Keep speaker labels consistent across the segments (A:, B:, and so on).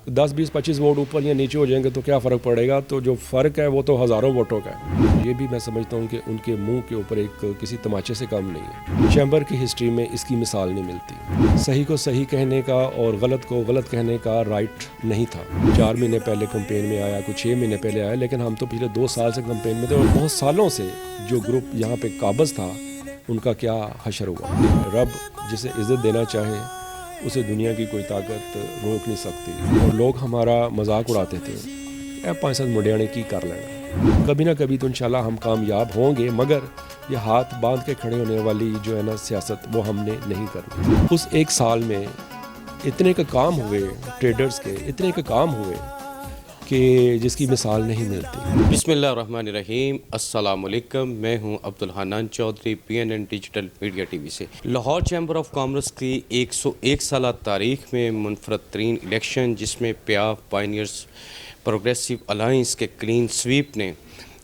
A: 10, 20, 25 vote ऊपर या नीचे हो जाएंगे तो क्या फ़र्क पड़ेगा, तो जो फ़र्क है वो तो हज़ारों वोटों का है। ये भी मैं समझता हूँ कि उनके मुंह के ऊपर एक किसी तमाचे से कम नहीं है। चैम्बर की हिस्ट्री में इसकी मिसाल नहीं मिलती। सही को सही कहने का और गलत को गलत कहने का राइट नहीं था। 4 महीने पहले कैंपेन में आया, कुछ 6 महीने पहले आया, लेकिन हम तो पिछले 2 साल से कैंपेन में थे और बहुत सालों से जो ग्रुप यहाँ पे काबज़ था उनका क्या हशर हुआ। रब जिसे इज़्ज़त देना चाहे उसे दुनिया की कोई ताकत रोक नहीं सकती। और लोग हमारा मजाक उड़ाते थे, ए 5-7 मुंडियाने की कर लेना, कभी ना कभी तो इंशाल्लाह हम कामयाब होंगे, मगर ये हाथ बांध के खड़े होने वाली जो है ना सियासत, वो हमने नहीं करनी। उस एक साल में इतने का काम हुए ट्रेडर्स के, इतने का काम हुए कि जिसकी मिसाल नहीं मिलती।
B: बिस्मिल्लाहिर्रहमानिर्रहीम, अस्सलाम वालेकुम। मैं हूं Abdul Hannan Chaudhry, PNN digital media TV से। लाहौर चैम्बर ऑफ कॉमर्स की 101 साल तारीख में मुनफरद तरीन इलेक्शन, जिसमें PIAF पायनियर्स प्रोग्रेसिव अलाइंस के क्लीन स्वीप ने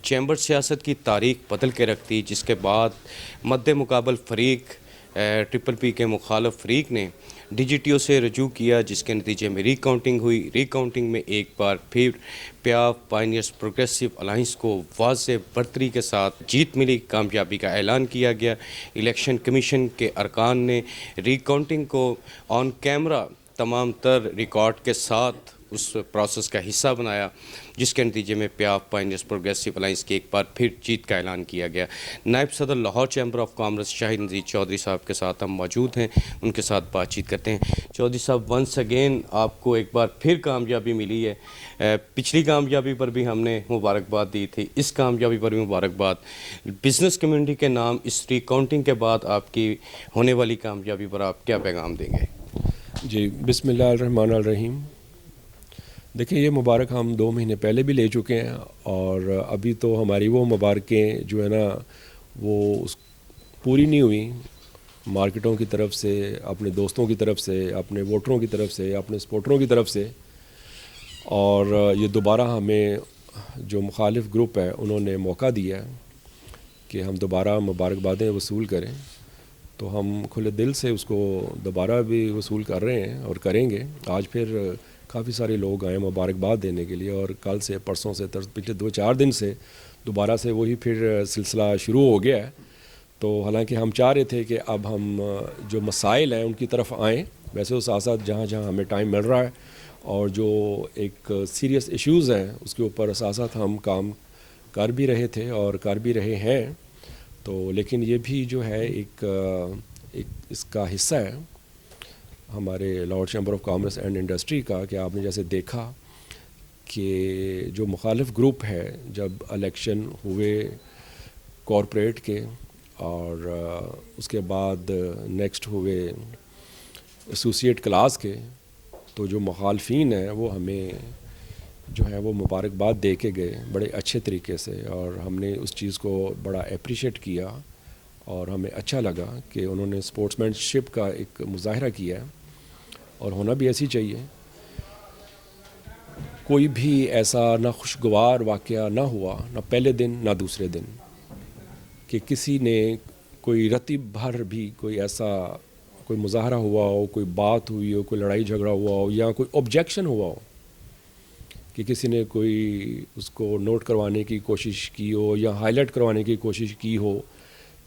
B: चैम्बर सियासत की तारीख बदल के रख दी, जिसके बाद मद्दे मुकाबल फरीक PPP के मुखालफ फरीक ने DGTO से रजू किया, जिसके नतीजे में रिकाउंटिंग हुई। रिकाउंटिंग में एक बार फिर PIAF पायनियर्स प्रोग्रेसिव अलाइंस को वाज़ेह बर्तरी के साथ जीत मिली, कामयाबी का ऐलान किया गया। इलेक्शन कमीशन के अरकान ने रिकाउंटिंग को ऑन कैमरा तमाम तर रिकॉर्ड के साथ उस प्रोसेस का हिस्सा बनाया, जिसके नतीजे में PIAF पायनियर्स प्रोग्रेसिव अलाइंस की एक बार फिर जीत का ऐलान किया गया। नायब सदर Lahore chamber of commerce Shahid Nazir Chaudhry साहब के साथ हम मौजूद हैं, उनके साथ बातचीत करते हैं। चौधरी साहब, वंस अगेन आपको एक बार फिर कामयाबी मिली है। पिछली कामयाबी पर भी हमने मुबारकबाद दी थी, इस कामयाबी पर भी मुबारकबाद। बिज़नेस कम्युनिटी के नाम इस रिकाउंटिंग के बाद आपकी होने वाली कामयाबी पर आप क्या पैगाम देंगे?
A: जी, बिस्मिल्लाहिर्रहमानिर्रहीम। देखिए, ये मुबारक हम 2 महीने पहले भी ले चुके हैं और अभी तो हमारी वो मुबारकें जो है ना वो पूरी नहीं हुई। मार्केटों की तरफ से, अपने दोस्तों की तरफ से, अपने वोटरों की तरफ से, अपने सपोर्टरों की तरफ से, और ये दोबारा हमें जो मुखालिफ ग्रुप है उन्होंने मौका दिया है कि हम दोबारा मुबारकबादें वसूल करें, तो हम खुले दिल से उसको दोबारा भी वसूल कर रहे हैं और करेंगे। आज फिर काफ़ी सारे लोग आए मुबारकबाद देने के लिए और कल से, परसों से, पिछले 2-4 दिन से दोबारा से वही फिर सिलसिला शुरू हो गया है। तो हालांकि हम चाह रहे थे कि अब हम जो मसाइल हैं उनकी तरफ आएँ, वैसे उस साथ साथ जहाँ जहाँ हमें टाइम मिल रहा है और जो एक सीरियस इश्यूज़ हैं उसके ऊपर साथ साथ हम काम कर भी रहे थे और कर भी रहे हैं। तो लेकिन ये भी जो है एक इसका हिस्सा है हमारे Lahore chamber of commerce and industry का, कि आपने जैसे देखा कि जो मुखालिफ ग्रुप है, जब इलेक्शन हुए कॉरपोरेट के और उसके बाद नेक्स्ट हुए एसोसिएट क्लास के, तो जो मुखालफीन हैं वो हमें जो है वो मुबारकबाद दे के गए बड़े अच्छे तरीके से, और हमने उस चीज़ को बड़ा अप्रिशिएट किया और हमें अच्छा लगा कि उन्होंने स्पोर्ट्समैनशिप का एक मुजाहरा किया है, और होना भी ऐसी चाहिए। कोई भी ऐसा ना खुशगवार वाक़या ना हुआ, ना पहले दिन ना दूसरे दिन, कि किसी ने कोई रत्ती भर भी कोई ऐसा कोई मुजाहरा हुआ हो, कोई बात हुई हो, कोई लड़ाई झगड़ा हुआ हो या कोई ऑब्जेक्शन हुआ हो कि किसी ने कोई उसको नोट करवाने की कोशिश की हो या हाईलाइट करवाने की कोशिश की हो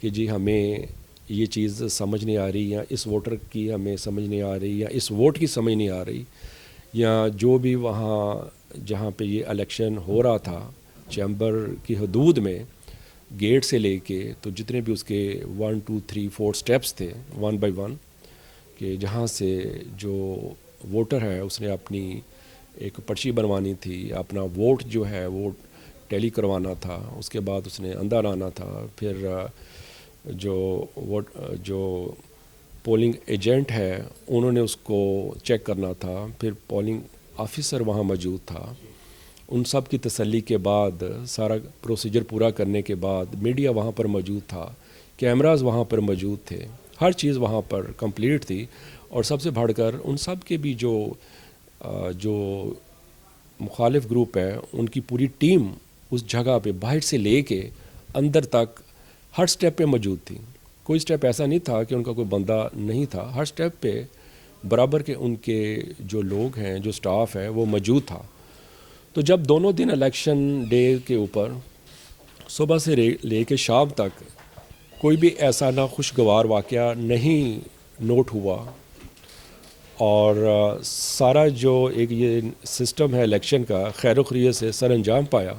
A: कि जी हमें ये चीज़ समझ नहीं आ रही, या इस वोटर की हमें समझ नहीं आ रही, या इस वोट की समझ नहीं आ रही, या जो भी वहाँ जहाँ पे ये इलेक्शन हो रहा था चैम्बर की हदूद में, गेट से लेके तो जितने भी उसके 1, 2, 3, 4 स्टेप्स थे, 1 बाय 1, कि जहाँ से जो वोटर है उसने अपनी एक पर्ची बनवानी थी, अपना वोट जो है वो टैली करवाना था, उसके बाद उसने अंदर आना था, फिर जो पोलिंग एजेंट है उन्होंने उसको चेक करना था, फिर पोलिंग ऑफिसर वहाँ मौजूद था, उन सब की तसल्ली के बाद, सारा प्रोसीजर पूरा करने के बाद मीडिया वहाँ पर मौजूद था, कैमरास वहाँ पर मौजूद थे, हर चीज़ वहाँ पर कंप्लीट थी। और सबसे बढ़कर उन सब के भी जो मुखालिफ ग्रुप है उनकी पूरी टीम उस जगह पे बाहर से लेके अंदर तक हर स्टेप पे मौजूद थी। कोई स्टेप ऐसा नहीं था कि उनका कोई बंदा नहीं था, हर स्टेप पे برابر کے ان کے جو لوگ ہیں جو سٹاف ہے وہ موجود تھا. تو جب دونوں دن الیکشن ڈے کے اوپر صبح سے لے کے شام تک کوئی بھی ایسا ناخوشگوار واقعہ نہیں نوٹ ہوا اور سارا جو ایک یہ سسٹم ہے الیکشن کا خیر و خیریت سے سر انجام پایا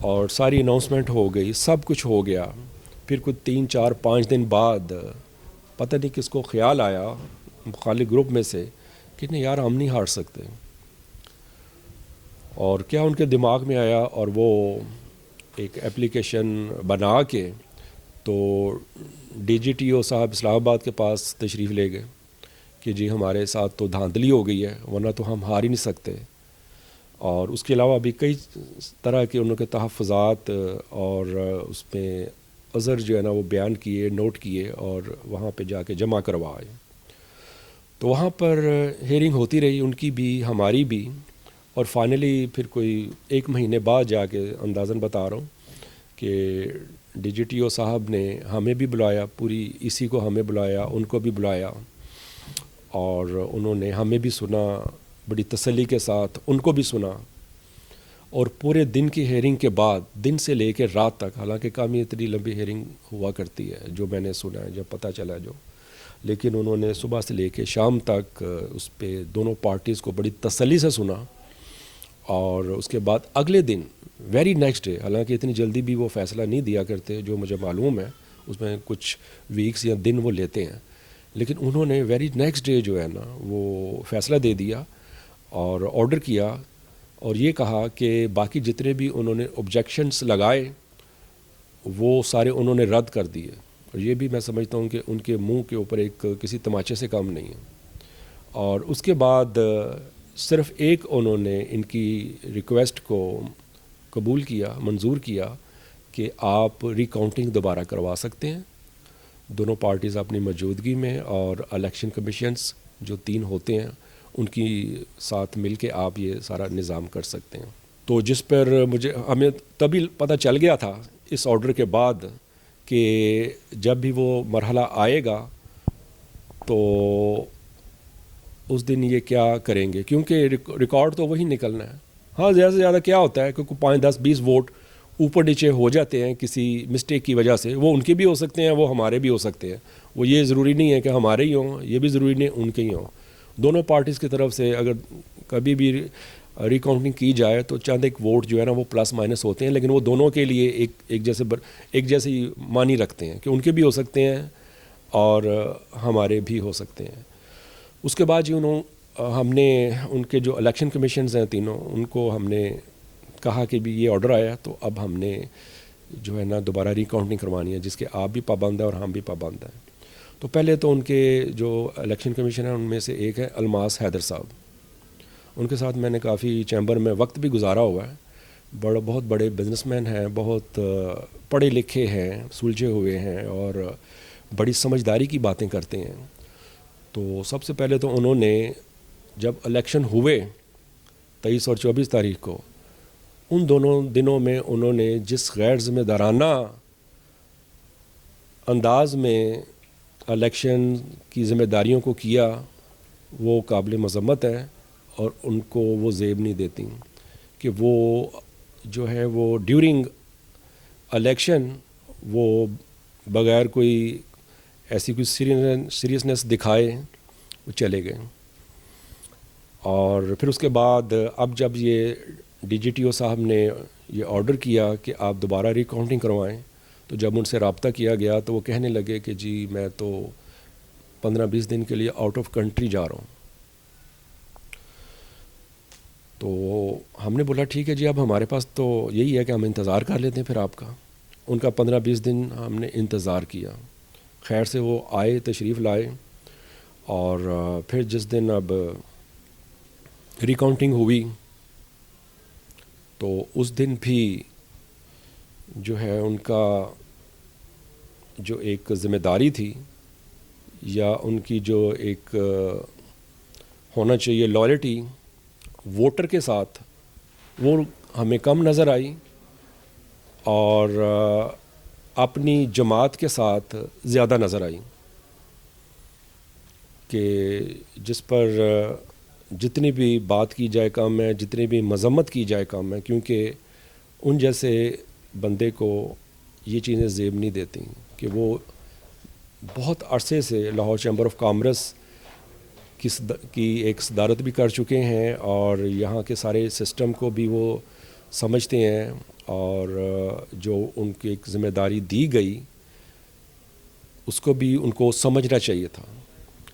A: اور ساری اناؤنسمنٹ ہو گئی, سب کچھ ہو گیا. پھر کچھ 3 4 5 دن بعد پتہ نہیں کس کو خیال آیا مخالف گروپ میں سے کہ نہیں یار ہم نہیں ہار سکتے, اور کیا ان کے دماغ میں آیا اور وہ ایک اپلیکیشن بنا کے تو ڈی جی ٹی او صاحب اسلام آباد کے پاس تشریف لے گئے کہ جی ہمارے ساتھ تو دھاندلی ہو گئی ہے ورنہ تو ہم ہار ہی نہیں سکتے. اور اس کے علاوہ بھی کئی طرح کے انہوں کے تحفظات اور اس میں عذر جو ہے نا وہ بیان کیے, نوٹ کیے اور وہاں پہ جا کے جمع کروائے. تو وہاں پر ہیئرنگ ہوتی رہی ان کی بھی ہماری بھی, اور فائنلی پھر کوئی 1 مہینے بعد جا کے اندازاً بتا رہا ہوں کہ ڈی جی ٹی او صاحب نے ہمیں بھی بلایا, پوری اسی کو ہمیں بلایا, ان کو بھی بلایا اور انہوں نے ہمیں بھی سنا بڑی تسلی کے ساتھ, ان کو بھی سنا. اور پورے دن کی ہیئرنگ کے بعد دن سے لے کے رات تک, حالانکہ کافی اتنی لمبی ہیئرنگ ہوا کرتی ہے جو میں نے سنا ہے جب پتہ چلا جو, لیکن انہوں نے صبح سے لے کے شام تک اس پہ دونوں پارٹیز کو بڑی تسلی سے سنا. اور اس کے بعد اگلے دن ویری نیکسٹ ڈے, حالانکہ اتنی جلدی بھی وہ فیصلہ نہیں دیا کرتے جو مجھے معلوم ہے, اس میں کچھ ویکس یا دن وہ لیتے ہیں, لیکن انہوں نے ویری نیکسٹ ڈے جو ہے نا وہ فیصلہ دے دیا اور آرڈر کیا اور یہ کہا کہ باقی جتنے بھی انہوں نے آبجیکشنس لگائے وہ سارے انہوں نے رد کر دیے. اور یہ بھی میں سمجھتا ہوں کہ ان کے منہ کے اوپر ایک کسی تماچے سے کم نہیں ہے. اور اس کے بعد صرف ایک انہوں نے ان کی ریکویسٹ کو قبول کیا, منظور کیا کہ آپ ریکاؤنٹنگ دوبارہ کروا سکتے ہیں دونوں پارٹیز اپنی موجودگی میں, اور الیکشن کمیشنز جو 3 ہوتے ہیں ان کی ساتھ مل کے آپ یہ سارا نظام کر سکتے ہیں. تو جس پر ہمیں تبھی پتہ چل گیا تھا اس آرڈر کے بعد کہ جب بھی وہ مرحلہ آئے گا تو اس دن یہ کیا کریں گے, کیونکہ ریکارڈ تو وہی نکلنا ہے. ہاں زیادہ سے زیادہ کیا ہوتا ہے کہ 5 10 20 ووٹ اوپر نیچے ہو جاتے ہیں کسی مسٹیک کی وجہ سے, وہ ان کے بھی ہو سکتے ہیں وہ ہمارے بھی ہو سکتے ہیں, وہ یہ ضروری نہیں ہے کہ ہمارے ہی ہوں, یہ بھی ضروری نہیں ان کے ہی ہوں. دونوں پارٹیز کی طرف سے اگر کبھی بھی ریکاؤنٹنگ کی جائے تو چند ایک ووٹ جو ہے نا وہ پلس مائنس ہوتے ہیں, لیکن وہ دونوں کے لیے ایک جیسی معنی رکھتے ہیں کہ ان کے بھی ہو سکتے ہیں اور ہمارے بھی ہو سکتے ہیں. اس کے بعد ہم نے ان کے جو الیکشن کمیشنز ہیں تینوں, ان کو ہم نے کہا کہ بھی یہ آرڈر آیا تو اب ہم نے جو ہے نا دوبارہ ریکاؤنٹنگ کروانی ہے جس کے آپ بھی پابند ہیں اور ہم بھی پابند ہیں. تو پہلے تو ان کے جو الیکشن کمیشن ہیں ان میں سے ایک ہے الماس حیدر صاحب, ان کے ساتھ میں نے کافی چیمبر میں وقت بھی گزارا ہوا ہے. بہت بڑے بزنس مین ہیں, بہت پڑھے لکھے ہیں, سلجھے ہوئے ہیں اور بڑی سمجھداری کی باتیں کرتے ہیں. تو سب سے پہلے تو انہوں نے جب الیکشن ہوئے 23 اور 24 تاریخ کو, ان دونوں دنوں میں انہوں نے جس غیر ذمہ دارانہ انداز میں الیکشن کی ذمہ داریوں کو کیا وہ قابل مذمت ہے, اور ان کو وہ زیب نہیں دیتی کہ وہ جو ہے وہ ڈیورنگ الیکشن وہ بغیر کوئی ایسی کوئی سیریسنس دکھائے وہ چلے گئے. اور پھر اس کے بعد اب جب یہ ڈی جی ٹی او صاحب نے یہ آرڈر کیا کہ آپ دوبارہ ریکاؤنٹنگ کروائیں, تو جب ان سے رابطہ کیا گیا تو وہ کہنے لگے کہ جی میں تو 15-20 دن کے لیے آؤٹ آف کنٹری جا رہا ہوں. تو ہم نے بولا ٹھیک ہے جی, اب ہمارے پاس تو یہی ہے کہ ہم انتظار کر لیتے ہیں پھر آپ کا. ان کا 15-20 دن ہم نے انتظار کیا. خیر سے وہ آئے, تشریف لائے, اور پھر جس دن اب ریکاؤنٹنگ ہوئی تو اس دن بھی جو ہے ان کا جو ایک ذمہ داری تھی یا ان کی جو ایک ہونا چاہیے لائلٹی ووٹر کے ساتھ, وہ ہمیں کم نظر آئی, اور اپنی جماعت کے ساتھ زیادہ نظر آئی. کہ جس پر جتنی بھی بات کی جائے کم ہے، جتنی بھی مذمت کی جائے کم ہے، کیونکہ ان جیسے بندے کو یہ چیزیں زیب نہیں دیتی کہ وہ بہت عرصے سے لاہور چیمبر آف کامرس کی ایک صدارت بھی کر چکے ہیں، اور یہاں کے سارے سسٹم کو بھی وہ سمجھتے ہیں، اور جو ان کی ایک ذمہ داری دی گئی اس کو بھی ان کو سمجھنا چاہیے تھا،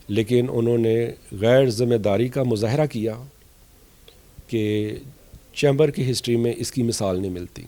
A: لیکن انہوں نے غیر ذمہ داری کا مظاہرہ کیا کہ چیمبر کی ہسٹری میں اس کی مثال نہیں ملتی۔